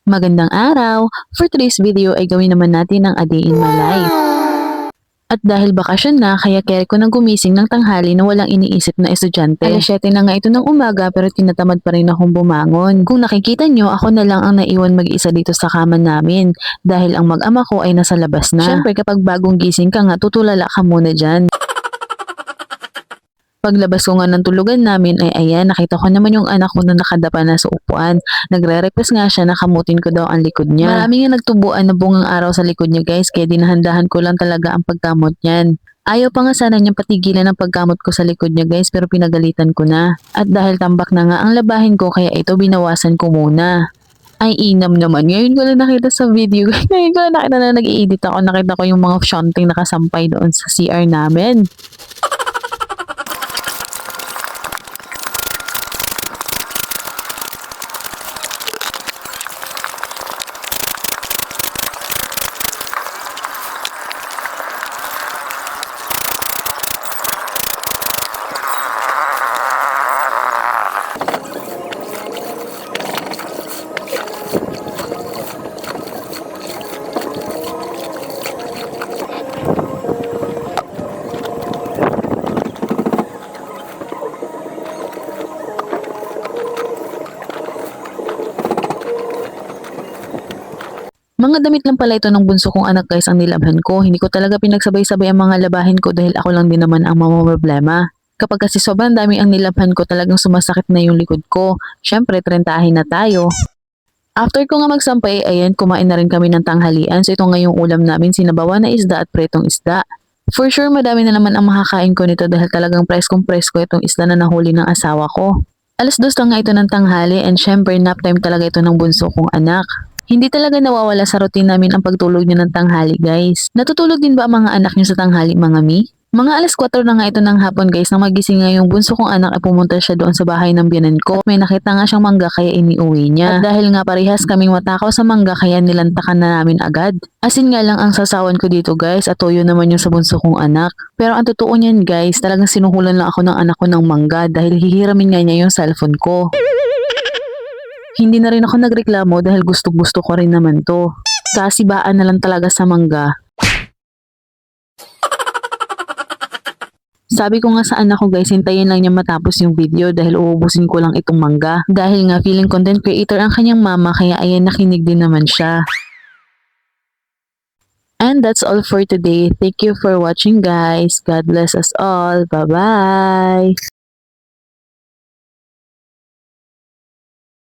Magandang araw! For today's video ay gawin naman natin ang A Day in My Life. At dahil bakasyon na, kaya ko nang gumising ng tanghali na walang iniisip na estudyante. Alas 7 na nga ito ng umaga pero tinatamad pa rin akong bumangon. Kung nakikita nyo, ako na lang ang naiwan mag-isa dito sa kama namin dahil ang mag-ama ko ay nasa labas na. Syempre kapag bagong gising ka nga, tutulala ka muna dyan. Paglabas ko nga ng tulugan namin ay ayan, nakita ko naman yung anak ko na nakadapa na sa upuan. Nagre-request nga siya na kamutin ko daw ang likod niya. Marami nga nagtubuan na bungang araw sa likod niya guys, kaya dinahandahan ko lang talaga ang pagkamot niyan. Ayaw pa nga sana niyang patigilan ang pagkamot ko sa likod niya guys, pero pinagalitan ko na. At dahil tambak na nga ang labahin ko, kaya ito binawasan ko muna. Ay inam naman, ngayon ko lang nakita sa video. Ngayon ko lang nakita na nag-i-edit ako, nakita ko yung mga shunting nakasampay doon sa CR namin. Mga damit lang pala ito ng bunso kong anak guys ang nilabhan ko. Hindi ko talaga pinagsabay-sabay ang mga labahin ko dahil ako lang din naman ang mamamroblema. Kapag kasi sobrang dami ang nilabhan ko, talagang sumasakit na yung likod ko. Syempre, 30 na tayo. After ko nga magsampay, ayan, kumain na rin kami ng tanghalian. So ito nga yung ulam namin, sinabawan na isda at pretong isda. For sure, madami na naman ang makakain ko nito dahil talagang preskong-presko itong isda na nahuli ng asawa ko. Alas 2 na nga ito ng tanghali and syempre nap time talaga ito ng bunso kong anak. Hindi talaga nawawala sa routine namin ang pagtulog niyo ng tanghali guys. Natutulog din ba ang mga anak niyo sa tanghali mga mi? Mga alas 4 na nga ito ng hapon guys nang magising nga yung bunso kong anak ay pumunta siya doon sa bahay ng biyanan ko. May nakita nga siyang mangga kaya iniuwi niya. At dahil nga parehas kaming matakaw sa mangga kaya nilantakan na namin agad. Asin nga lang ang sasawan ko dito guys at toyo naman yung sa bunso kong anak. Pero ang totoo niyan guys, talagang sinuhulan lang ako ng anak ko ng mangga dahil hihiramin nga niya yung cellphone ko. Hindi na rin ako nagreklamo dahil gusto-gusto ko rin naman to. Kasibaan na lang talaga sa mangga. Sabi ko nga sa anak ko guys, hintayin lang niya matapos yung video dahil uubusin ko lang itong mangga. Dahil nga feeling content creator ang kanyang mama kaya ayan nakinig din naman siya. And that's all for today. Thank you for watching guys. God bless us all. Bye-bye!